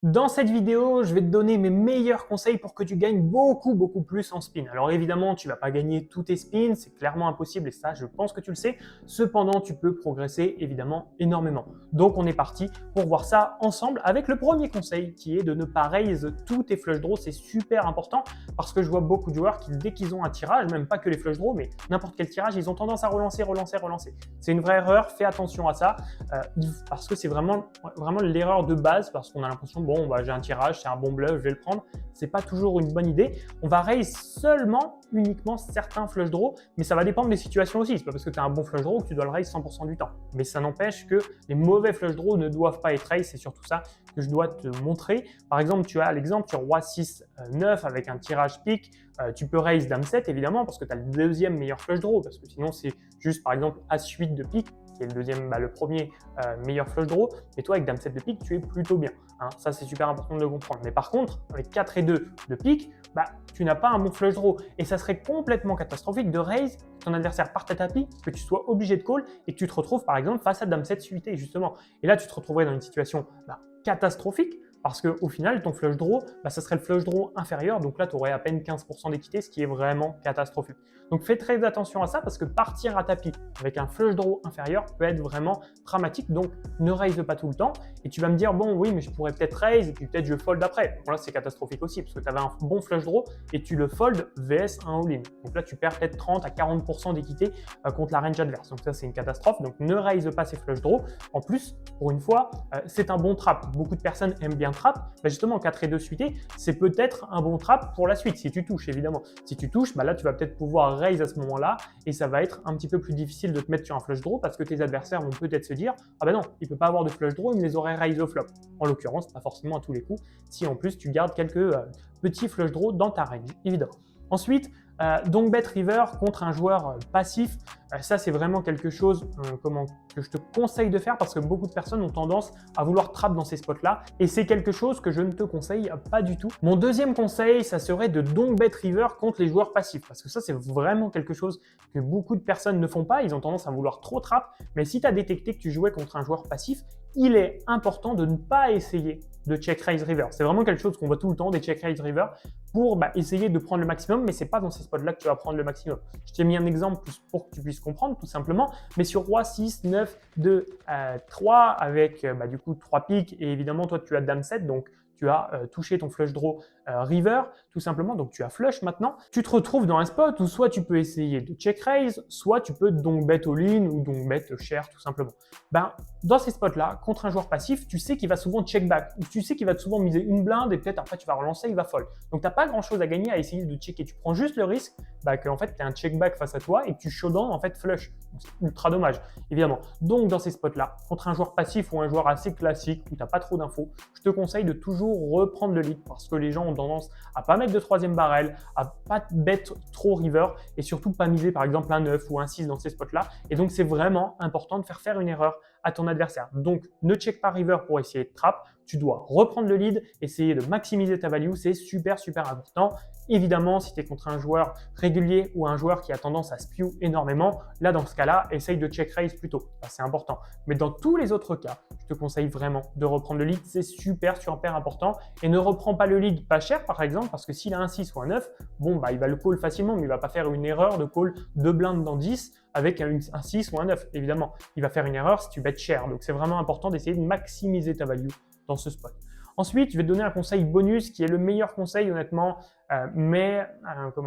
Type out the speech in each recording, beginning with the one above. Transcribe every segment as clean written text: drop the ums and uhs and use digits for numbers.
Dans cette vidéo, je vais te donner mes meilleurs conseils pour que tu gagnes beaucoup plus en spin. Alors évidemment, tu ne vas pas gagner tous tes spins, c'est clairement impossible et ça, je pense que tu le sais. Cependant, tu peux progresser évidemment énormément. Donc on est parti pour voir ça ensemble avec le premier conseil qui est de ne pas raise tous tes flush draws. C'est super important parce que je vois beaucoup de joueurs qui, dès qu'ils ont un tirage, même pas que les flush draws, mais n'importe quel tirage, ils ont tendance à relancer. C'est une vraie erreur, fais attention à ça parce que c'est vraiment l'erreur de base parce qu'on a l'impression bon, bah, j'ai un tirage, c'est un bon bluff, je vais le prendre. C'est pas toujours une bonne idée. On va raise uniquement certains flush draws, mais ça va dépendre des situations aussi. C'est pas parce que tu as un bon flush draw que tu dois le raise 100% du temps. Mais ça n'empêche que les mauvais flush draws ne doivent pas être raise. C'est surtout ça que je dois te montrer. Par exemple, tu as l'exemple sur roi 6, 9 avec un tirage pique. Tu peux raise dame 7 évidemment parce que tu as le deuxième meilleur flush draw. Parce que sinon, c'est juste par exemple as 8 de pique qui est le deuxième, le premier meilleur flush draw, et toi avec dame 7 de pique, tu es plutôt bien. Hein. Ça, c'est super important de le comprendre. Mais par contre, avec 4 et 2 de pique, tu n'as pas un bon flush draw. Et ça serait complètement catastrophique de raise, ton adversaire parte à tapis, que tu sois obligé de call et que tu te retrouves par exemple face à dame 7 suité, justement. Et là, tu te retrouverais dans une situation catastrophique. Parce qu'au final, ton flush draw, ça serait le flush draw inférieur. Donc là, tu aurais à peine 15% d'équité, ce qui est vraiment catastrophique. Donc fais très attention à ça parce que partir à tapis avec un flush draw inférieur peut être vraiment dramatique. Donc ne raise pas tout le temps. Et tu vas me dire, bon oui, mais je pourrais peut-être raise et puis peut-être je fold après. Bon là, c'est catastrophique aussi parce que tu avais un bon flush draw et tu le fold vs un all-in. Donc là, tu perds peut-être 30 à 40% d'équité contre la range adverse. Donc ça, c'est une catastrophe. Donc ne raise pas ces flush draws. En plus, pour une fois, c'est un bon trap. Beaucoup de personnes aiment bien trap, justement 4 et 2 suité, c'est peut-être un bon trap pour la suite, si tu touches évidemment. Si tu touches, là tu vas peut-être pouvoir raise à ce moment-là et ça va être un petit peu plus difficile de te mettre sur un flush draw parce que tes adversaires vont peut-être se dire « Ah ben non, il ne peut pas avoir de flush draw, il me les aurait raise au flop ». En l'occurrence, pas forcément à tous les coups, si en plus tu gardes quelques petits flush draws dans ta range, évidemment. Ensuite, donc bet river contre un joueur passif, ça c'est vraiment quelque chose que je te conseille de faire parce que beaucoup de personnes ont tendance à vouloir trap dans ces spots-là et c'est quelque chose que je ne te conseille pas du tout. Mon deuxième conseil, ça serait de donc bet river contre les joueurs passifs parce que ça c'est vraiment quelque chose que beaucoup de personnes ne font pas, ils ont tendance à vouloir trop trap, mais si tu as détecté que tu jouais contre un joueur passif, il est important de ne pas essayer de check raise river. C'est vraiment quelque chose qu'on voit tout le temps, des check raise river, pour essayer de prendre le maximum, mais c'est pas dans ces spots-là que tu vas prendre le maximum. Je t'ai mis un exemple pour que tu puisses comprendre tout simplement, mais sur roi 6, 9, 2, 3 avec du coup 3 piques et évidemment toi tu as dame 7, donc tu as touché ton flush draw river tout simplement, donc tu as flush maintenant. Tu te retrouves dans un spot où soit tu peux essayer de check raise, soit tu peux donc bet all-in ou donc bet share tout simplement. Dans ces spots-là, contre un joueur passif, tu sais qu'il va souvent check back, ou tu sais qu'il va souvent miser une blinde et peut-être après tu vas relancer, il va fold. Donc tu n'as pas grand-chose à gagner à essayer de checker. Tu prends juste le risque que en fait tu as un check back face à toi et que tu showdown en fait flush. C'est ultra dommage, évidemment. Donc dans ces spots-là, contre un joueur passif ou un joueur assez classique où tu n'as pas trop d'infos, je te conseille de toujours reprendre le lead parce que les gens ont tendance à pas mettre de troisième barrel, à pas bet trop river et surtout pas miser par exemple un 9 ou un 6 dans ces spots-là. Et donc c'est vraiment important de faire une erreur à ton adversaire. Donc ne check pas river pour essayer de trap, tu dois reprendre le lead, essayer de maximiser ta value, c'est super important. Évidemment, si tu es contre un joueur régulier ou un joueur qui a tendance à spew énormément, là dans ce cas-là, essaye de check raise plutôt, c'est important. Mais dans tous les autres cas, je te conseille vraiment de reprendre le lead, c'est super important. Et ne reprends pas le lead pas cher par exemple, parce que s'il a un 6 ou un 9, il va le call facilement, mais il ne va pas faire une erreur de call 2 blindes dans 10 avec un 6 ou un 9, évidemment. Il va faire une erreur si tu bets cher, donc c'est vraiment important d'essayer de maximiser ta value dans ce spot. Ensuite, je vais te donner un conseil bonus qui est le meilleur conseil honnêtement, mais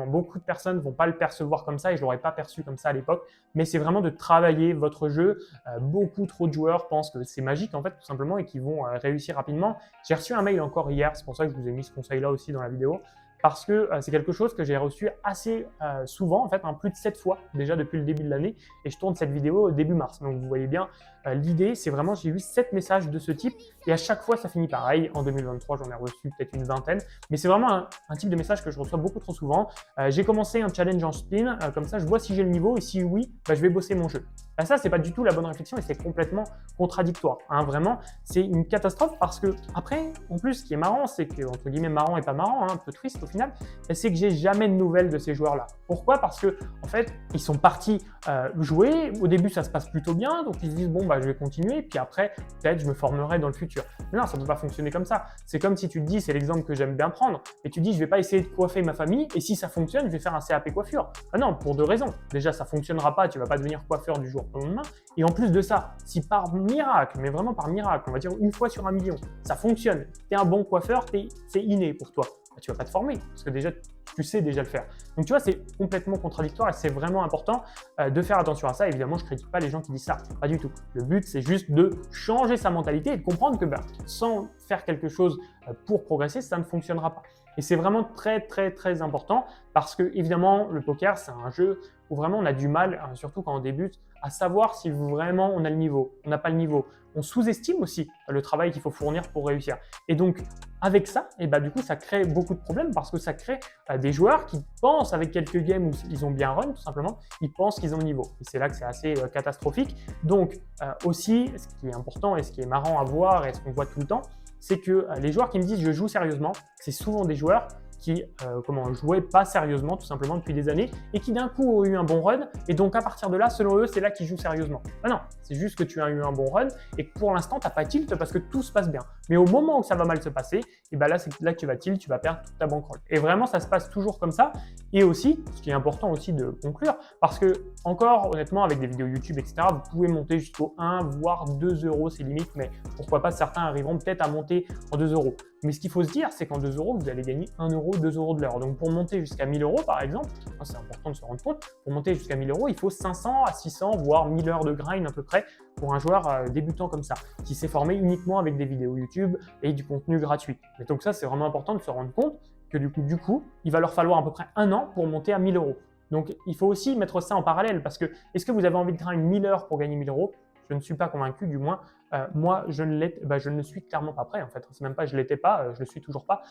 beaucoup de personnes ne vont pas le percevoir comme ça et je ne l'aurais pas perçu comme ça à l'époque, mais c'est vraiment de travailler votre jeu. Beaucoup trop de joueurs pensent que c'est magique en fait tout simplement et qu'ils vont réussir rapidement. J'ai reçu un mail encore hier, c'est pour ça que je vous ai mis ce conseil-là aussi dans la vidéo. Parce que c'est quelque chose que j'ai reçu assez souvent, en fait, plus de 7 fois déjà depuis le début de l'année, et je tourne cette vidéo début mars. Donc vous voyez bien, l'idée c'est vraiment, j'ai eu 7 messages de ce type, et à chaque fois ça finit pareil. En 2023, j'en ai reçu peut-être une vingtaine, mais c'est vraiment un type de message que je reçois beaucoup trop souvent. J'ai commencé un challenge en spin, comme ça je vois si j'ai le niveau, et si oui, je vais bosser mon jeu. bah ça, c'est pas du tout la bonne réflexion et c'est complètement contradictoire. Hein. Vraiment, c'est une catastrophe parce que après, en plus, ce qui est marrant, c'est que, entre guillemets, marrant et pas marrant, hein, un peu triste au final, c'est que j'ai jamais de nouvelles de ces joueurs-là. Pourquoi? Parce que, en fait, ils sont partis jouer. Au début, ça se passe plutôt bien, donc ils se disent, bon, bah, je vais continuer, puis après, peut-être, je me formerai dans le futur. Mais non, ça ne peut pas fonctionner comme ça. C'est comme si tu te dis, c'est l'exemple que j'aime bien prendre, et tu dis, je vais pas essayer de coiffer ma famille, et si ça fonctionne, je vais faire un CAP coiffure. Ah non, pour deux raisons. Déjà, ça fonctionnera pas, tu vas pas devenir coiffeur du jour au lendemain. Et en plus de ça, si par miracle, mais vraiment par miracle, on va dire une fois sur 1 million, ça fonctionne, tu es un bon coiffeur, c'est inné pour toi. Bah, tu vas pas te former parce que déjà, tu sais déjà le faire. Donc tu vois, c'est complètement contradictoire et c'est vraiment important de faire attention à ça. Évidemment, je ne critique pas les gens qui disent ça, pas du tout. Le but, c'est juste de changer sa mentalité et de comprendre que sans faire quelque chose pour progresser, ça ne fonctionnera pas. Et c'est vraiment très important parce que évidemment, le poker, c'est un jeu où vraiment on a du mal, surtout quand on débute, à savoir si vraiment on a le niveau, on n'a pas le niveau. On sous-estime aussi le travail qu'il faut fournir pour réussir. Et donc, avec ça, et du coup, ça crée beaucoup de problèmes parce que ça crée des joueurs qui pensent, avec quelques games où ils ont bien run, tout simplement, ils pensent qu'ils ont le niveau. Et c'est là que c'est assez catastrophique. Donc, aussi, ce qui est important et ce qui est marrant à voir et ce qu'on voit tout le temps, c'est que les joueurs qui me disent « je joue sérieusement », c'est souvent des joueurs qui jouaient pas sérieusement tout simplement depuis des années et qui d'un coup ont eu un bon run et donc à partir de là, selon eux, c'est là qu'ils jouent sérieusement. Non, c'est juste que tu as eu un bon run et que pour l'instant, tu n'as pas tilt parce que tout se passe bien. Mais au moment où ça va mal se passer, et là, c'est là que tu vas tilt, tu vas perdre toute ta bankroll. Et vraiment, ça se passe toujours comme ça. Et aussi, ce qui est important aussi de conclure, parce que encore honnêtement, avec des vidéos YouTube, etc., vous pouvez monter jusqu'au 1, voire 2 euros, c'est limite, mais pourquoi pas, certains arriveront peut-être à monter en 2 euros. Mais ce qu'il faut se dire, c'est qu'en 2 euros, vous allez gagner 1 euro, 2 euros de l'heure. Donc pour monter jusqu'à 1000 euros, par exemple, c'est important de se rendre compte, pour monter jusqu'à 1000 euros, il faut 500 à 600, voire 1000 heures de grind à peu près pour un joueur débutant comme ça, qui s'est formé uniquement avec des vidéos YouTube et du contenu gratuit. Et donc ça, c'est vraiment important de se rendre compte que du coup, il va leur falloir à peu près 1 an pour monter à 1000 euros. Donc il faut aussi mettre ça en parallèle parce que est-ce que vous avez envie de grind 1000 heures pour gagner 1000 euros? Je ne suis pas convaincu, du moins, moi, je ne suis clairement pas prêt, en fait. C'est même pas, je l'étais pas, je le suis toujours pas,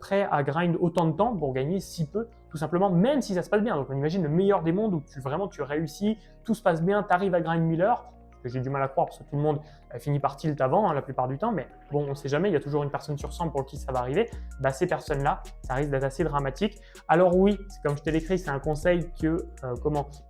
prêt à grind autant de temps pour gagner si peu, tout simplement, même si ça se passe bien. Donc, on imagine le meilleur des mondes où tu réussis, tout se passe bien, tu arrives à grind 1000 heures, que j'ai du mal à croire parce que tout le monde finit par tilt avant la plupart du temps, mais bon, on ne sait jamais, il y a toujours une personne sur 100 pour qui ça va arriver. Ces personnes-là, ça risque d'être assez dramatique. Alors oui, comme je te l'écris, c'est un conseil que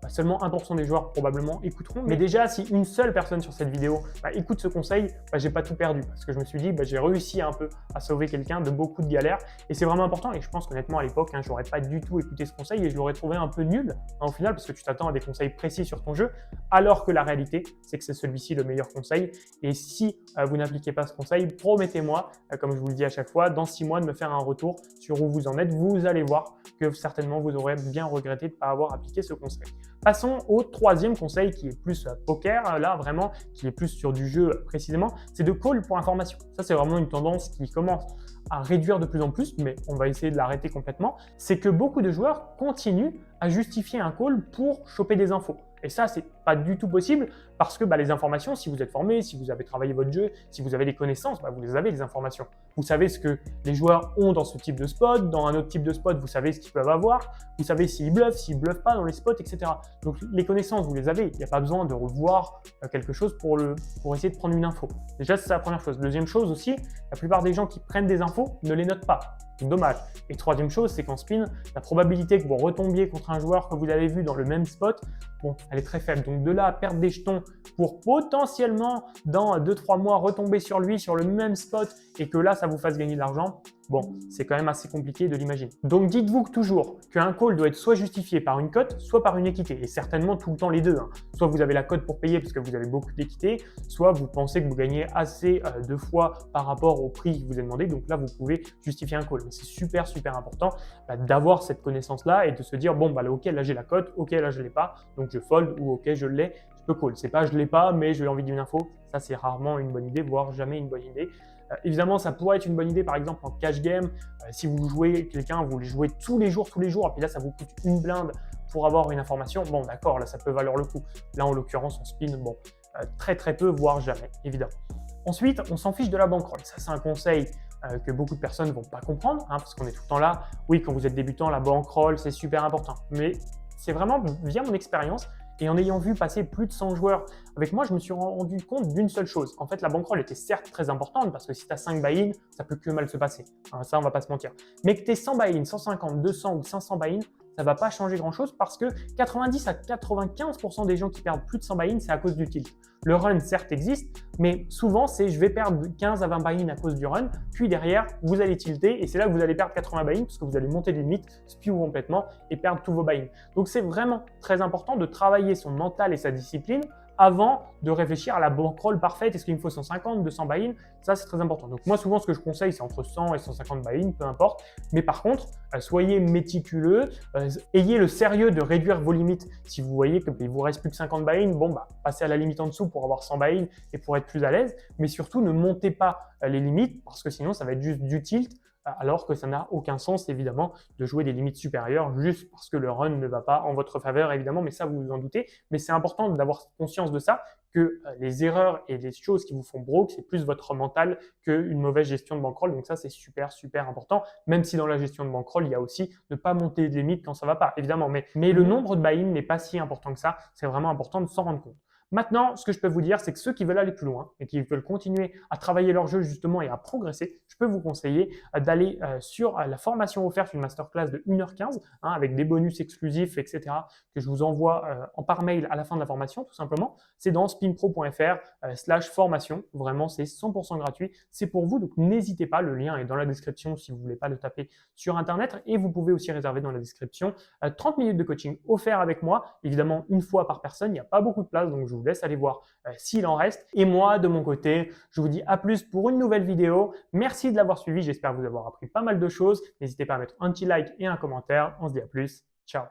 seulement 1% des joueurs probablement écouteront. Mais déjà, si une seule personne sur cette vidéo écoute ce conseil, j'ai pas tout perdu parce que je me suis dit, j'ai réussi un peu à sauver quelqu'un de beaucoup de galères et c'est vraiment important. Et je pense qu'honnêtement, à l'époque, j'aurais pas du tout écouté ce conseil et je l'aurais trouvé un peu nul au final parce que tu t'attends à des conseils précis sur ton jeu, alors que la réalité, c'est que c'est celui-ci le meilleur conseil. Et si vous n'appliquez pas ce conseil, promettez-moi, comme je vous le dis à chaque fois, dans 6 mois de me faire un retour sur où vous en êtes. Vous allez voir que certainement vous aurez bien regretté de ne pas avoir appliqué ce conseil. Passons au troisième conseil qui est plus poker, là vraiment, qui est plus sur du jeu précisément, c'est de call pour information. Ça, c'est vraiment une tendance qui commence à réduire de plus en plus, mais on va essayer de l'arrêter complètement. C'est que beaucoup de joueurs continuent à justifier un call pour choper des infos. Et ça, c'est pas du tout possible parce que les informations, si vous êtes formé, si vous avez travaillé votre jeu, si vous avez des connaissances, vous les avez les informations. Vous savez ce que les joueurs ont dans ce type de spot, dans un autre type de spot, vous savez ce qu'ils peuvent avoir, vous savez s'ils bluffent pas dans les spots, etc. Donc les connaissances, vous les avez. Il n'y a pas besoin de revoir quelque chose pour essayer de prendre une info. Déjà, c'est la première chose. Deuxième chose aussi, la plupart des gens qui prennent des infos ne les notent pas. C'est dommage. Et troisième chose, c'est qu'en spin, la probabilité que vous retombiez contre un joueur que vous avez vu dans le même spot, elle est très faible. Donc de là à perdre des jetons pour potentiellement dans 2-3 mois retomber sur lui sur le même spot et que là ça vous fasse gagner de l'argent, c'est quand même assez compliqué de l'imaginer. Donc dites-vous toujours qu'un call doit être soit justifié par une cote, soit par une équité, et certainement tout le temps les deux. Soit vous avez la cote pour payer parce que vous avez beaucoup d'équité, soit vous pensez que vous gagnez assez de fois par rapport au prix qui vous est demandé, donc là vous pouvez justifier un call. Mais c'est super important d'avoir cette connaissance-là et de se dire, ok, là j'ai la cote, ok, là je ne l'ai pas, donc je fold, ou ok, je l'ai, je peux call. C'est pas je ne l'ai pas, mais j'ai envie d'une info, ça c'est rarement une bonne idée, voire jamais une bonne idée. Évidemment, ça pourrait être une bonne idée, par exemple, en cash game. Si vous jouez quelqu'un, vous le jouez tous les jours, et puis là, ça vous coûte une blinde pour avoir une information. D'accord, là, ça peut valoir le coup. Là, en l'occurrence, en spin, très peu, voire jamais, évidemment. Ensuite, on s'en fiche de la bankroll. Ça, c'est un conseil que beaucoup de personnes ne vont pas comprendre, parce qu'on est tout le temps là. Oui, quand vous êtes débutant, la bankroll, c'est super important. Mais c'est vraiment, via mon expérience, Et en ayant vu passer plus de 100 joueurs avec moi, je me suis rendu compte d'une seule chose. En fait, la bankroll était certes très importante parce que si tu as 5 buy-in, ça peut que mal se passer. Hein, ça, on va pas se mentir. Mais que tu aies 100 buy-in, 150, 200 ou 500 buy-in, ça ne va pas changer grand-chose parce que 90 à 95% des gens qui perdent plus de 100 buy-in, c'est à cause du tilt. Le run, certes, existe, mais souvent, c'est je vais perdre 15 à 20 buy-in à cause du run, puis derrière, vous allez tilter et c'est là que vous allez perdre 80 buy-in parce que vous allez monter de limite, spew complètement et perdre tous vos buy-in. Donc, c'est vraiment très important de travailler son mental et sa discipline avant de réfléchir à la bankroll parfaite. Est-ce qu'il me faut 150, 200 buy-in? Ça, c'est très important. Donc moi, souvent, ce que je conseille, c'est entre 100 et 150 buy-in, peu importe. Mais par contre, soyez méticuleux, ayez le sérieux de réduire vos limites. Si vous voyez qu'il vous reste plus que 50 buy-in, bon, passez à la limite en dessous pour avoir 100 buy-in et pour être plus à l'aise. Mais surtout, ne montez pas les limites parce que sinon, ça va être juste du tilt. Alors que ça n'a aucun sens, évidemment, de jouer des limites supérieures juste parce que le run ne va pas en votre faveur, évidemment, mais ça, vous vous en doutez. Mais c'est important d'avoir conscience de ça, que les erreurs et les choses qui vous font broke, c'est plus votre mental qu'une mauvaise gestion de bankroll. Donc ça, c'est super, super important, même si dans la gestion de bankroll, il y a aussi ne pas monter de limites quand ça ne va pas, évidemment. Mais le nombre de buy-in n'est pas si important que ça. C'est vraiment important de s'en rendre compte. Maintenant, ce que je peux vous dire, c'est que ceux qui veulent aller plus loin et qui veulent continuer à travailler leur jeu justement et à progresser, je peux vous conseiller d'aller sur la formation offerte, une masterclass de 1h15 avec des bonus exclusifs, etc. que je vous envoie par mail à la fin de la formation, tout simplement. C'est dans spinpro.fr/formation. Vraiment, c'est 100% gratuit. C'est pour vous, donc n'hésitez pas. Le lien est dans la description si vous ne voulez pas le taper sur Internet. Et vous pouvez aussi réserver dans la description 30 minutes de coaching offert avec moi. Évidemment, une fois par personne. Il n'y a pas beaucoup de place, donc je vous laisse aller voir s'il en reste. Et moi, de mon côté, je vous dis à plus pour une nouvelle vidéo. Merci de l'avoir suivi. J'espère vous avoir appris pas mal de choses. N'hésitez pas à mettre un petit like et un commentaire. On se dit à plus. Ciao.